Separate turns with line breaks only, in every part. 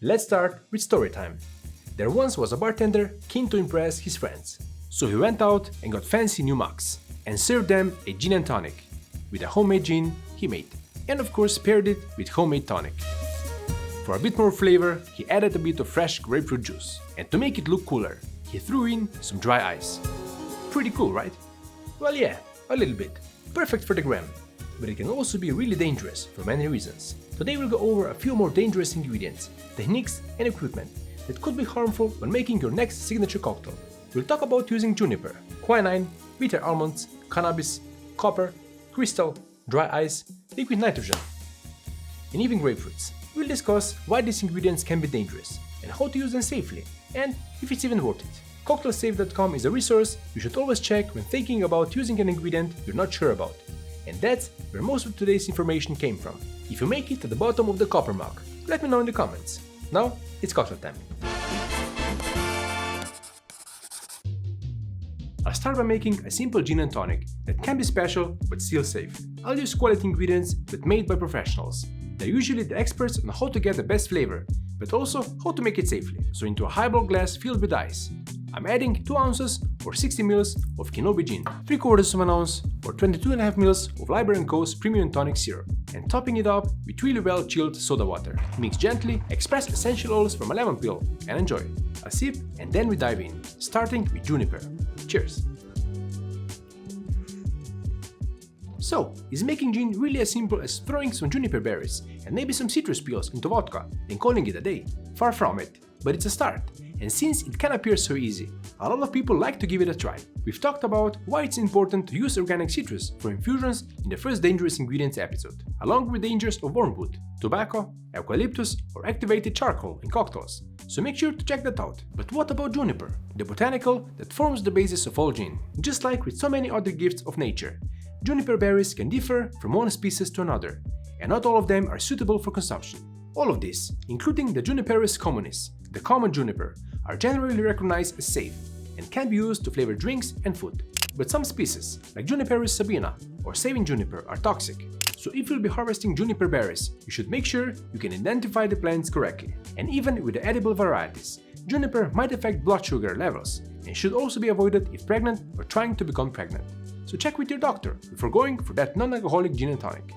Let's start with story time. There once was a bartender keen to impress his friends, so he went out and got fancy new mugs and served them a gin and tonic with a homemade gin he made, and of course paired it with homemade tonic. For a bit more flavor, he added a bit of fresh grapefruit juice, and to make it look cooler, he threw in some dry ice. Pretty cool, right? Well, yeah, a little bit. Perfect for the gram, but it can also be really dangerous for many reasons. Today we'll go over a few more dangerous ingredients, techniques and equipment that could be harmful when making your next signature cocktail. We'll talk about using juniper, quinine, bitter almonds, cannabis, copper, crystal, dry ice, liquid nitrogen, and even grapefruits. We'll discuss why these ingredients can be dangerous and how to use them safely, and if it's even worth it. CocktailSafe.com is a resource you should always check when thinking about using an ingredient you're not sure about. And that's where most of today's information came from. If you make it to the bottom of the copper mug, let me know in the comments. Now, it's cocktail time. I'll start by making a simple gin and tonic that can be special but still safe. I'll use quality ingredients but made by professionals. They're usually the experts on how to get the best flavor, but also how to make it safely. So into a highball glass filled with ice, I'm adding 2 ounces or 60 ml of Kenobi gin, 3/4 of an ounce or 22.5 ml of Liber & Co.'s premium tonic syrup, and topping it up with really well chilled soda water. Mix gently, express essential oils from a lemon peel, and enjoy. A sip, and then we dive in, starting with juniper. Cheers! So, is making gin really as simple as throwing some juniper berries and maybe some citrus peels into vodka and calling it a day? Far from it, but it's a start. And since it can appear so easy, a lot of people like to give it a try. We've talked about why it's important to use organic citrus for infusions in the first dangerous ingredients episode, along with dangers of wormwood, tobacco, eucalyptus or activated charcoal in cocktails. So make sure to check that out. But what about juniper, the botanical that forms the basis of all gin? Just like with so many other gifts of nature, juniper berries can differ from one species to another, and not all of them are suitable for consumption. All of this, including the Juniperus communis, the common juniper, are generally recognized as safe and can be used to flavor drinks and food. But some species, like Juniperus sabina or saving juniper, are toxic. So if you'll be harvesting juniper berries, you should make sure you can identify the plants correctly. And even with the edible varieties, juniper might affect blood sugar levels and should also be avoided if pregnant or trying to become pregnant. So check with your doctor before going for that non-alcoholic gin and tonic.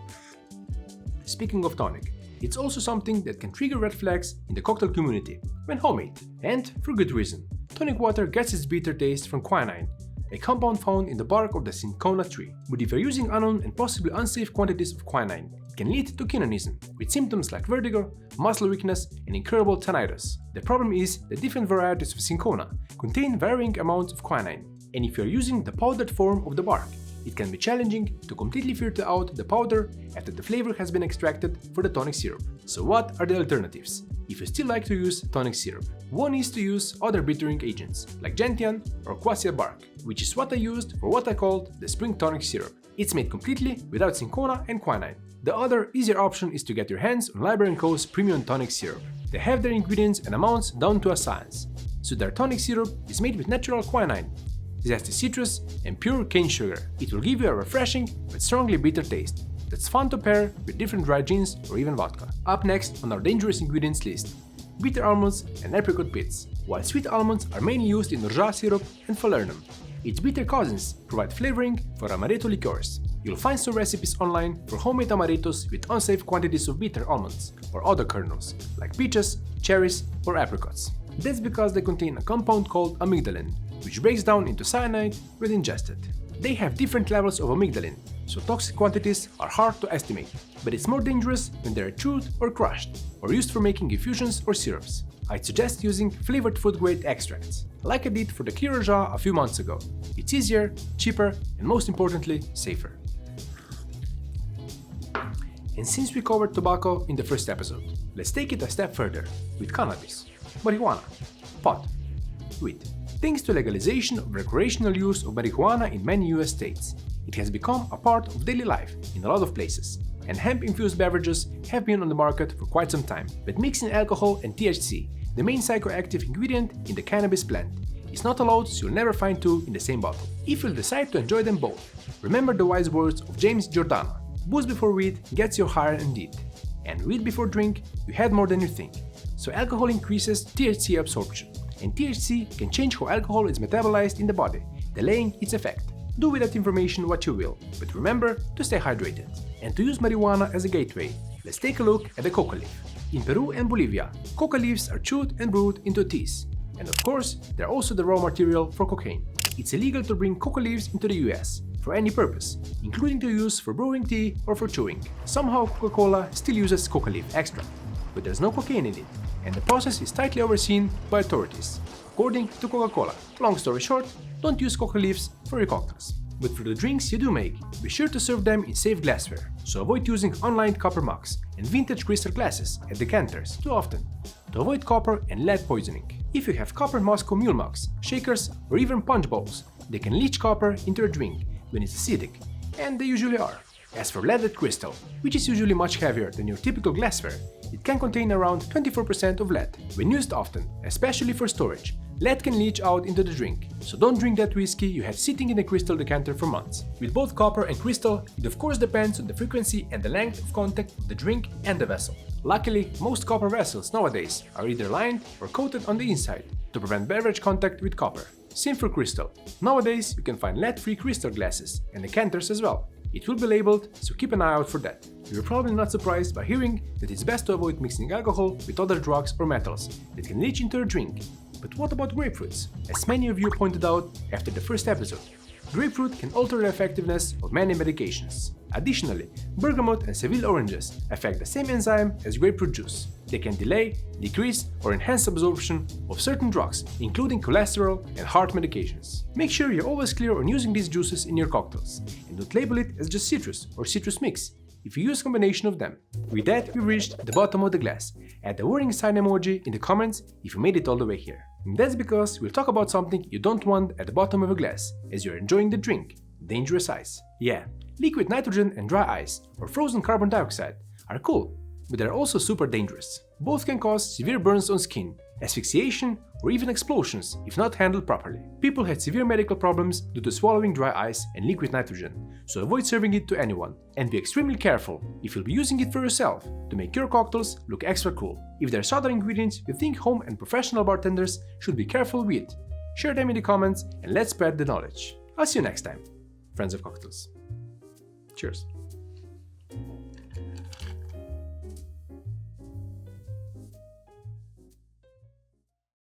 Speaking of tonic, it's also something that can trigger red flags in the cocktail community when homemade, and for good reason. Tonic water gets its bitter taste from quinine, a compound found in the bark of the cinchona tree. But if you're using unknown and possibly unsafe quantities of quinine, it can lead to quinonism, with symptoms like vertigo, muscle weakness, and incurable tinnitus. The problem is that different varieties of cinchona contain varying amounts of quinine, and if you're using the powdered form of the bark, it can be challenging to completely filter out the powder after the flavor has been extracted for the tonic syrup. So what are the alternatives if you still like to use tonic syrup? One is to use other bittering agents like gentian or quassia bark, which is what I used for what I called the spring tonic syrup. It's made completely without cinchona and quinine. The other easier option is to get your hands on Liber & Co.'s premium tonic syrup. They have their ingredients and amounts down to a science. So their tonic syrup is made with natural quinine, zesty citrus, and pure cane sugar. It will give you a refreshing but strongly bitter taste that's fun to pair with different dry gins or even vodka. Up next on our dangerous ingredients list, bitter almonds and apricot pits. While sweet almonds are mainly used in orgeat syrup and falernum, its bitter cousins provide flavoring for amaretto liqueurs. You'll find some recipes online for homemade amarettos with unsafe quantities of bitter almonds or other kernels like peaches, cherries, or apricots. That's because they contain a compound called amygdalin, which breaks down into cyanide when ingested. They have different levels of amygdalin, so toxic quantities are hard to estimate, but it's more dangerous when they're chewed or crushed, or used for making infusions or syrups. I'd suggest using flavored food-grade extracts, like I did for the Kyra jar a few months ago. It's easier, cheaper, and most importantly, safer. And since we covered tobacco in the first episode, let's take it a step further with cannabis, marijuana, pot, weed. Thanks to legalization of recreational use of marijuana in many US states, it has become a part of daily life in a lot of places, and hemp-infused beverages have been on the market for quite some time. But mixing alcohol and THC, the main psychoactive ingredient in the cannabis plant, is not allowed, so you'll never find two in the same bottle. If you'll decide to enjoy them both, remember the wise words of James Giordano: booze before weed gets you higher indeed, and weed before drink you had more than you think. so alcohol increases THC absorption, and THC can change how alcohol is metabolized in the body, delaying its effect. Do with that information what you will, but remember to stay hydrated. And to use marijuana as a gateway, let's take a look at the coca leaf. In Peru and Bolivia, coca leaves are chewed and brewed into teas. And of course, they're also the raw material for cocaine. It's illegal to bring coca leaves into the US for any purpose, including to use for brewing tea or for chewing. Somehow Coca-Cola still uses coca leaf extract, but there's no cocaine in it, and the process is tightly overseen by authorities, according to Coca-Cola. Long story short, don't use coca leaves for your cocktails. But for the drinks you do make, be sure to serve them in safe glassware, so avoid using unlined copper mugs and vintage crystal glasses and decanters too often, to avoid copper and lead poisoning. If you have copper Moscow mule mugs, shakers, or even punch bowls, they can leach copper into your drink when it's acidic, and they usually are. As for leaded crystal, which is usually much heavier than your typical glassware, it can contain around 24% of lead. When used often, especially for storage, lead can leach out into the drink, so don't drink that whiskey you have sitting in a crystal decanter for months. With both copper and crystal, it of course depends on the frequency and the length of contact of the drink and the vessel. Luckily, most copper vessels nowadays are either lined or coated on the inside to prevent beverage contact with copper. Same for crystal. Nowadays, you can find lead-free crystal glasses and decanters as well. It will be labeled, so keep an eye out for that. You're probably not surprised by hearing that it's best to avoid mixing alcohol with other drugs or metals that can leach into your drink. But what about grapefruits? As many of you pointed out after the first episode, grapefruit can alter the effectiveness of many medications. Additionally, bergamot and Seville oranges affect the same enzyme as grapefruit juice. They can delay, decrease, or enhance absorption of certain drugs, including cholesterol and heart medications. Make sure you're always clear on using these juices in your cocktails, and don't label it as just citrus or citrus mix if you use a combination of them. With that, we've reached the bottom of the glass. Add the warning sign emoji in the comments if you made it all the way here. And that's because we'll talk about something you don't want at the bottom of a glass as you're enjoying the drink: dangerous ice. Yeah, liquid nitrogen and dry ice, or frozen carbon dioxide, are cool, but they're also super dangerous. Both can cause severe burns on skin, asphyxiation, or even explosions if not handled properly. People had severe medical problems due to swallowing dry ice and liquid nitrogen, so avoid serving it to anyone, and be extremely careful if you'll be using it for yourself to make your cocktails look extra cool. If there's other ingredients you think home and professional bartenders should be careful with, share them in the comments and let's spread the knowledge. I'll see you next time, friends of cocktails. Cheers.